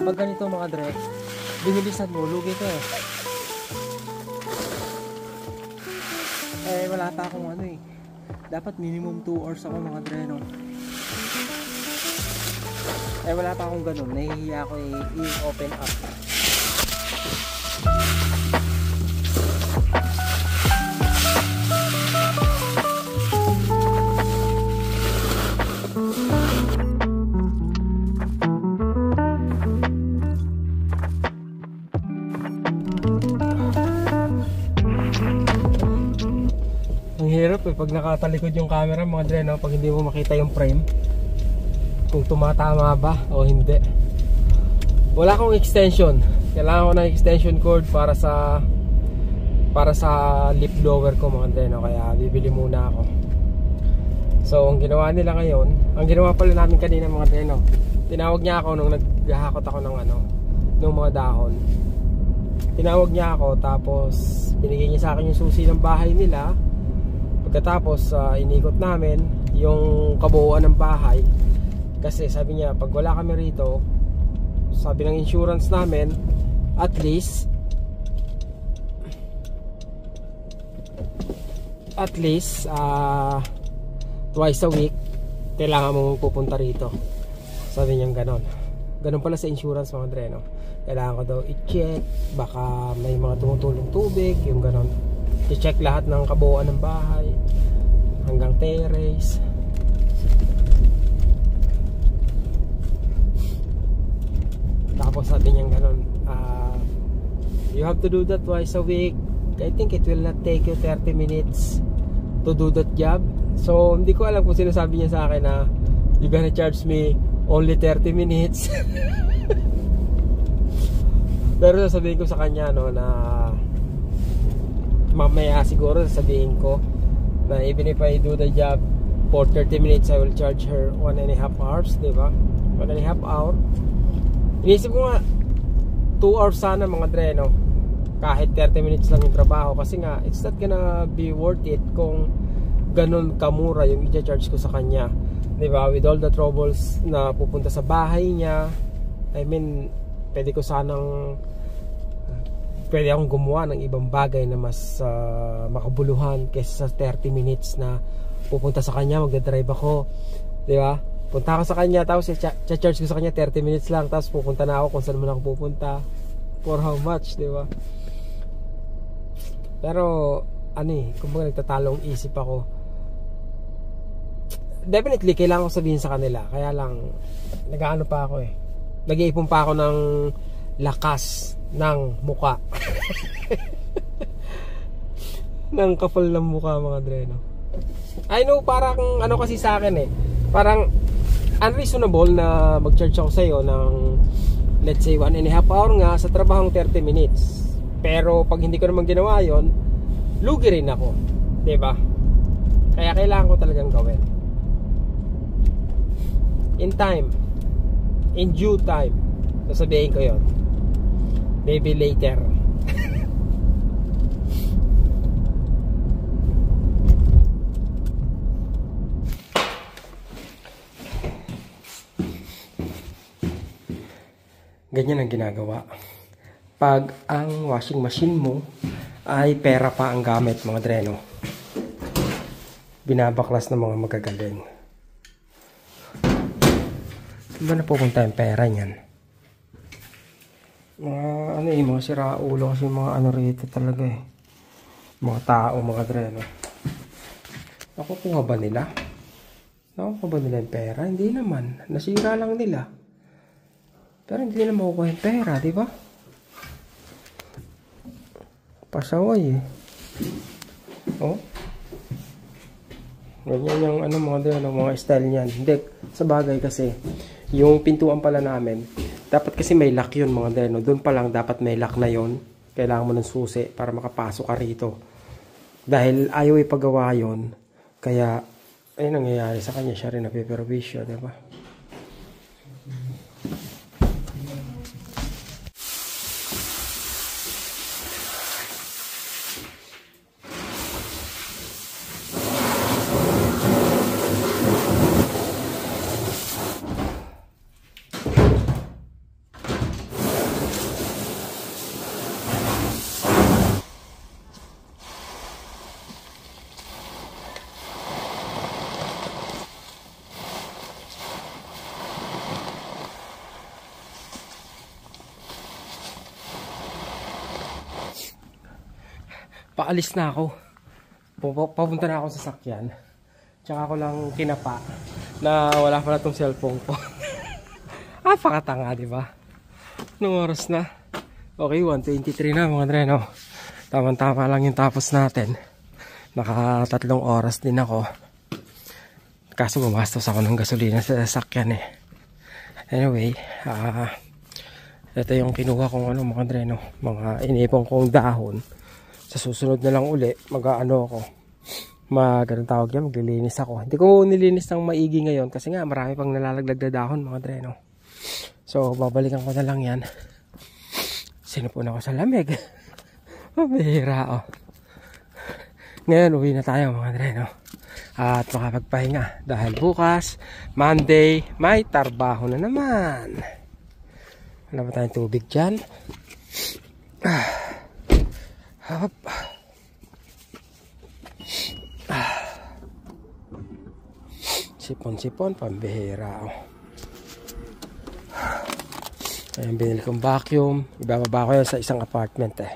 Pag ganito mga dre, binilisan mo, lugi ka eh. Wala pa akong ano eh. Dapat minimum 2 hours ako mga dre, no? Wala pa akong ganun. Nahihiya ako i-open up. Hirap pag nakatalikod yung camera mga dre, no? Pag hindi mo makita yung frame kung tumatama ba o hindi. Wala akong extension. Kailangan ko ng extension cord para sa lip blower ko mga dre, no? Kaya bibili muna ako. So ang ginawa nila ngayon, ang ginawa pala namin kanina mga dre, no? Tinawag niya ako nung naghahakot ako ng ng mga dahon. Tinawag niya ako, tapos binigay niya sa akin yung susi ng bahay nila. Pagkatapos inikot namin yung kabuuan ng bahay, kasi sabi niya pag wala kami rito, sabi ng insurance namin, at least twice a week kailangan mong pupunta rito. Sabi niya ganon pala sa insurance mga dre, no? Kailangan ko daw i-check, baka may mga tumutulong tubig, yung ganon. I-check lahat ng kabuuan ng bahay hanggang terrace. Tapos sabi niya ganon, you have to do that twice a week. I think it will not take you 30 minutes to do that job. So hindi ko alam kung sinasabi niya sa akin na you're gonna charge me only 30 minutes. Pero sasabihin ko sa kanya, no, na mamaya siguro sasabihin ko na even if I do the job for 30 minutes, I will charge her 1.5 hours, diba? 1.5 hour. Inisip ko nga 2 hours sana mga dre, no? Kahit 30 minutes lang yung trabaho, kasi nga it's not gonna be worth it kung ganun kamura yung i-charge ko sa kanya, diba? With all the troubles na pupunta sa bahay niya, I mean, pwede akong gumawa ng ibang bagay na mas makabuluhan kaysa sa 30 minutes na pupunta sa kanya, magdadrive ako, di ba? Punta ako sa kanya, tapos i-charge ko sa kanya 30 minutes lang, tapos pupunta na ako kung saan man ako pupunta, for how much, di ba? Pero kumbaga nagtatalong isip ako. Definitely kailangan ko sabihin sa kanila, kaya lang nag-aano pa ako eh, nag-iipon pa ako ng lakas ng muka. Ng kapal ng muka mga dre, no? I know, parang kasi sa akin eh, parang unreasonable na mag-charge ako sa'yo ng let's say 1.5 hour nga sa trabahong 30 minutes. Pero pag hindi ko naman ginawa yon, lugi rin ako, diba? Kaya kailangan ko talagang gawin in time, in due time. Sasabihin ko yon, maybe later. Ganyan ang ginagawa pag ang washing machine mo ay pera pa ang gamit mga dreno. Binabaklas ng mga magagaling. Saan ba napupunta yung pera niyan? Mga siraulo kasi mga rito talaga eh. Mga tao mga dreno. Nakukuha ba nila? Nakukuha ba nila yung pera? Hindi naman. Nasira lang nila. Pero hindi nila makukuha yung pera, di ba? Pasaway eh. Oh. Ganyan yung mga style niyan. Hindi, sa bagay kasi, yung pintuan pala namin, dapat kasi may lock yun mga deno. Doon pa lang dapat may lock na yun. Kailangan mo ng susi para makapasok ka rito. Dahil ayaw ipagawa yun, Kaya, ay nangyayari sa kanya, siya rin napiperwisyo, diba? Paalis na ako. Papunta na ako sa sakyan. Tsaka ako lang kinapa na wala pala tong cellphone ko. Pakatanga, di ba? Anong oras na? Okay, 1:23 na mga dre, no? Tama-tama lang yung tapos natin. Naka 3 oras din ako. Kaso gumastos ako ng gasolina sa sakyan eh. Anyway, ito yung kinuha kong mga dre, no? Mga inipong kong dahon. Sa susunod na lang uli, mag-ano ako. Ganun tawag yan, maglilinis ako. Hindi ko nilinis ng maigi ngayon kasi nga marami pang nalalaglag na dahon mga dre, no? So, babalikan ko na lang yan. Sinupon ako sa lamig. Mabihira, oh. Ngayon, uwi na tayo mga dre, no? At makapagpahinga. Dahil bukas, Monday, may trabaho na naman. Wala ba tayong tubig dyan? Hop. Sipon-sipon, pambihira, oh. Ayan, binili kong vacuum. Ibababa ko yan sa isang apartment eh.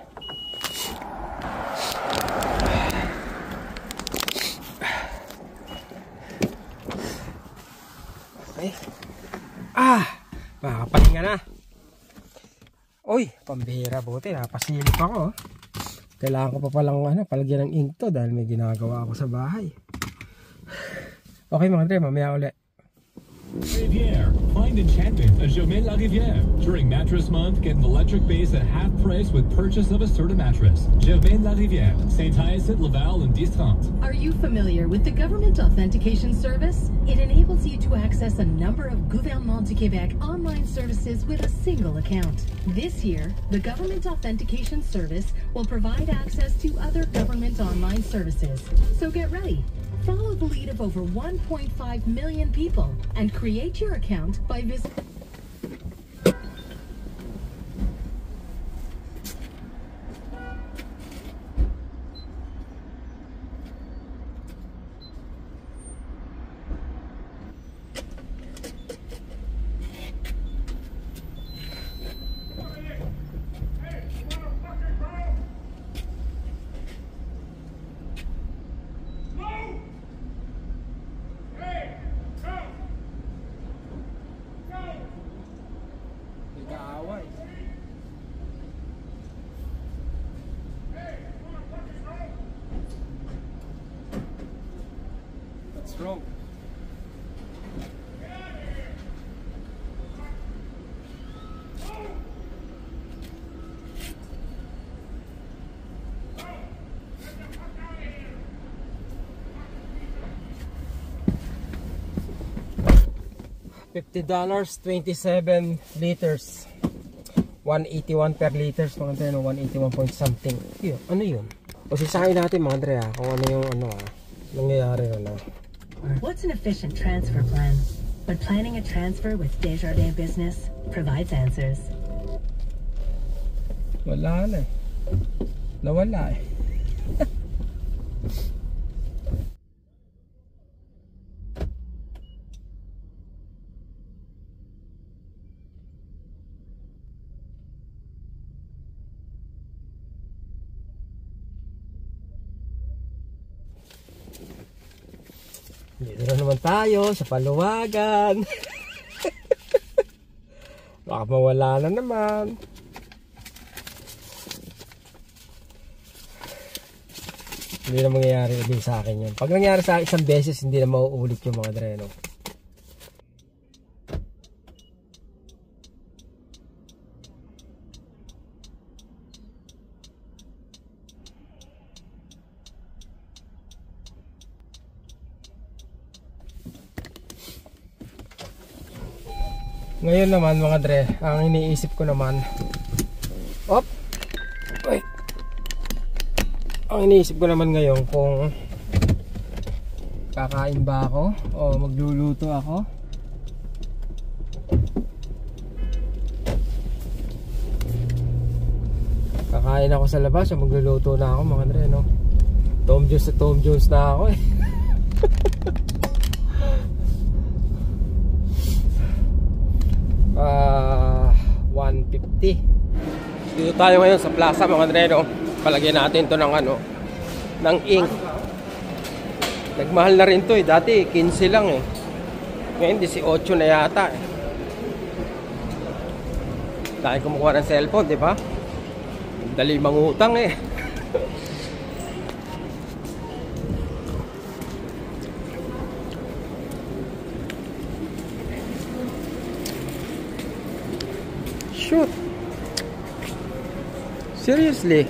Okay. Makapahinga na. Uy, pambihira, buti napasilip ako. Kailangan ko pa palang palagyan ng ink to dahil may ginagawa ako sa bahay. Okay mga dre, mamaya ulit. Rivière. Find enchantment at Jaumé La Rivière. During Mattress Month, get an electric base at half price with purchase of a Serta mattress. Jaumé La Rivière, Saint-Hyacinthe, Laval, and Distrant. Are you familiar with the Government Authentication Service? It enables you to access a number of Gouvernement du Québec online services with a single account. This year, the Government Authentication Service will provide access to other government online services. So get ready. Follow the lead of over 1.5 million people and create your account by visiting. What's wrong? $50, 27 liters. 181 per liters mga Andre, no? 181 point something. Yun, ano yun? O sisahin natin mga Andre, kung ano yung nangyayari na. What's an efficient transfer plan? But planning a transfer with Desjardins Business provides answers. Wala na eh. Nawala eh. Dito na naman tayo sa paluwagan. Baka mawala na naman. Hindi na mangyayari din sa akin yun. Pag nangyari sa akin isang beses, hindi na mauulit yung mga dreno. Ngayon naman mga dre, ang iniisip ko naman, ang iniisip ko naman ngayon kung kakain ba ako o magluluto ako. Kakain ako sa labas o magluluto na ako mga dre, no? Tom Jones na ako eh. 150. Dito tayo ngayon sa plaza mga dre, no? Palagyan natin to ng ng ink. Nagmahal na rin to eh. Dati 15 lang eh. Ngayon 18 na yata eh. Dahil kumukuha ng cellphone, di ba? Dali mangutang eh. Shoot. Seriously.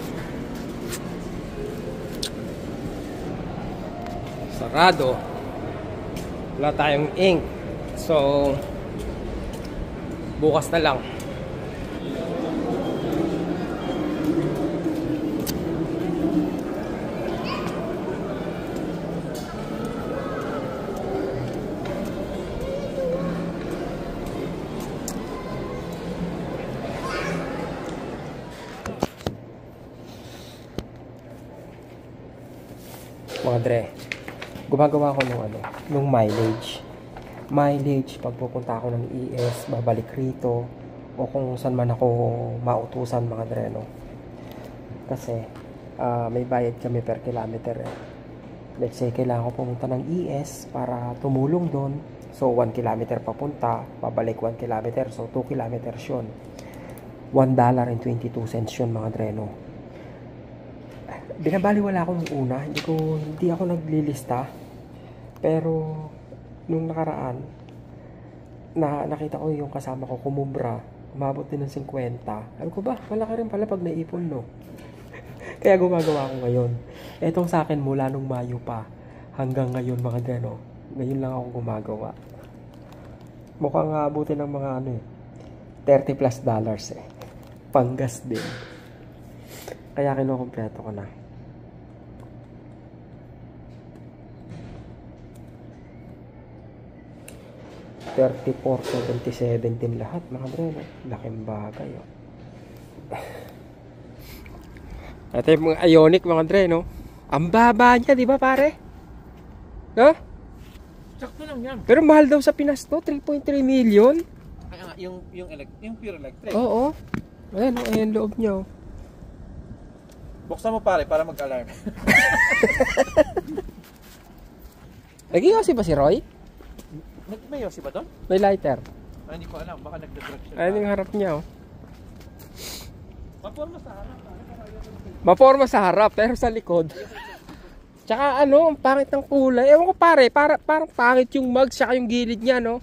Sarado. Wala tayong ink. So bukas na lang. Mga dre, gumagawa ko nung mileage pag pupunta ako ng ES, babalik rito o kung saan man ako mautusan mga dre, no? Kasi may bayad kami per kilometer eh. Let's say kailangan ko pumunta ng ES para tumulong doon, so 1 kilometer papunta, babalik 1 kilometer, so 2 kilometers yun. $1.22 yun mga dre, no? Binabaliwala ako nung una, hindi ako naglilista, pero nung nakaraan nakita ko yung kasama ko kumubra, umabot din ng 50. Sabi ko ba, malaki rin pala pag naipon, no? Kaya gumagawa ko ngayon. Etong sa akin mula nung Mayo pa hanggang ngayon mga deno, ngayon lang ako gumagawa. Mukhang abutin ng mga $30+ eh. Panggas din. Kaya kinukumpleto ko na. $34.77 din lahat mga dre, no? Laking bagay, oh. Ito yung mga Ioniq mga dre, no? Ang baba niya, di ba pare? No? Sakto lang yan. Pero mahal daw sa Pinas to, 3.3 million. Yung pure electric. Oo. Ayan, ayan loob niya, oh. Buksan mo pare para mag-alarm. Nag-iossi ba si Roy? May yosi ba doon? May lighter. Hindi ko alam, baka nagda-drug siya. Ayan yung harap niya, oh. Maporma sa harap. Maporma sa harap, pero sa likod. Tsaka ang pangit ng kulay. Ewan ko pare, parang pangit yung mugs, tsaka yung gilid niya, no?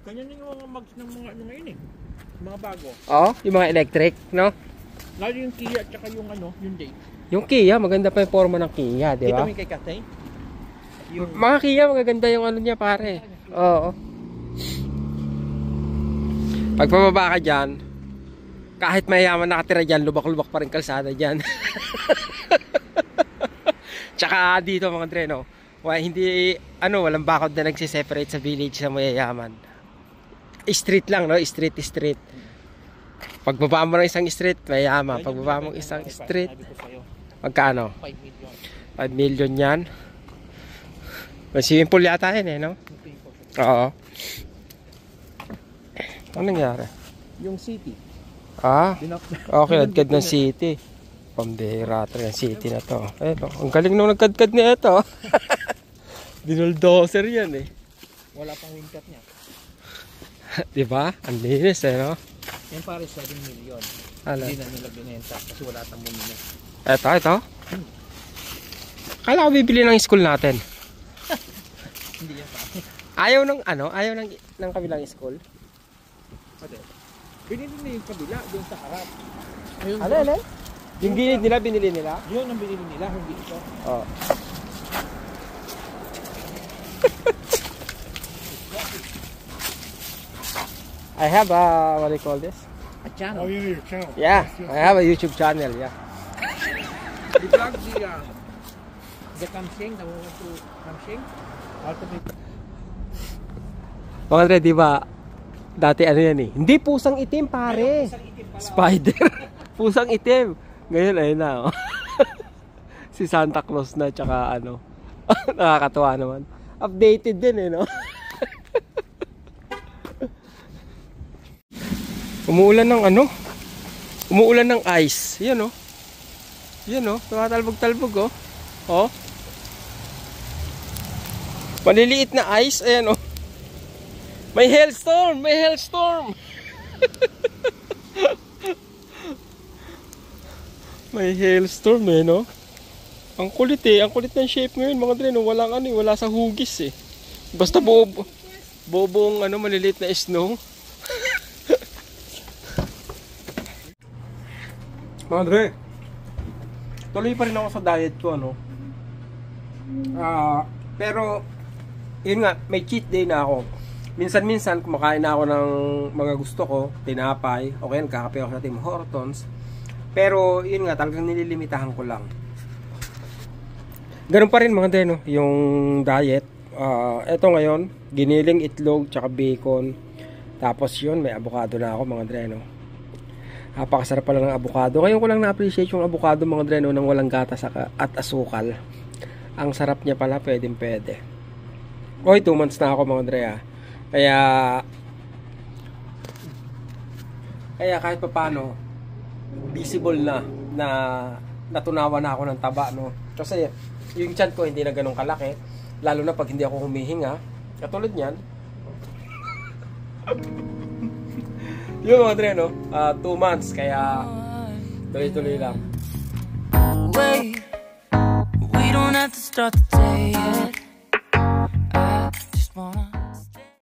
Ganyan yung mga mugs ng mga ngayon eh. Mga bago. Oo, yung mga electric, no? Lalo yung Kia at saka yung yung Date. Yung Kia, maganda pa yung forma ng Kia, di ba? Dito may kay Katay. Mga Kia, magaganda yung niya pare. Oo. Pag pababa ka dyan, kahit mayaman nakatira dyan, lubak-lubak pa rin kalsada dyan. Tsaka dito mga dre, no? Hindi, walang bakod na nagsiseparate sa village sa mayayaman. Street lang, no? Street. Pagbaba mo ng isang street, mayaman. Pagbaba mo ng isang street, magkano? 5 million. 5 million yan. May swimming pool yata yun eh, no? Oo. Ano nangyari? Yung city. Okay, nagkad ng city. Pambihira talaga ng city na to. Ang galing nung nagkadkad niya ito. Dinuldoser yan eh. Wala pang wingcat niya. Diba? Ang linis eh, no? Yan pare 7 million. Hindi na nila binenta kasi wala tang bumili. Ito. Kala ko bibili ng school natin. Hindi yan pare. Ayaw ng kabilang school? Pwede. Binili na yung kabila doon sa harap. Ano? Yung gilid nila, binili nila? Yun ang binili nila, hindi ito. Oo. I have a, what do you call this? A channel. Oh, yeah, your channel. Yeah, I have a YouTube channel, yeah. You vlog the Kamsing, the one to Kamsing? Mga Dre, di ba? Dati ano yan eh. Hindi, pusang itim pare. Spider. Pusang itim. Ngayon ayun na. Oh. Si Santa Claus na tsaka ano. Nakakatuwa naman. Updated din eh, no? Umuulan ng ano? Umuulan ng ice. Yan, oh. Yan, oh. Tumatalbog-talbog, oh. Oh. Maliliit na ice. Ayan, oh. May hailstorm! May hailstorm! May hailstorm eh, no? Ang kulit eh. Ang kulit ng shape ngayon, mga Dre, no? Walang ano eh. Wala sa hugis eh. Basta bobong ano, maliliit na snow. Mga Dre, tuloy pa rin ako sa diet ko, ano? Pero, yun nga, may cheat day na ako. Minsan-minsan, kumakain na ako ng mga gusto ko, tinapay, okay, nagkakape ako sa Tim Hortons. Pero, yun nga, talagang nililimitahan ko lang. Ganun pa rin mga Dre, no? Yung diet. Eto ngayon, giniling itlog, tsaka bacon. Tapos yun, may avocado na ako mga Dre, no? Napakasarap pala ng avocado. Ngayon ko lang na-appreciate yung avocado mga Dre, no? Nang walang gatas at asukal. Ang sarap niya pala, pwede. Oy, 2 months na ako mga Dre, ah. Kaya kahit pa paano visible na natunawa na ako ng taba, no? Kasi yung tiyan ko hindi na ganun kalaki, lalo na pag hindi ako humihinga katulad niyan. Yung mga Dre, no? 2 months, kaya tuloy-tuloy lang. Wait, we don't have to start the day yet.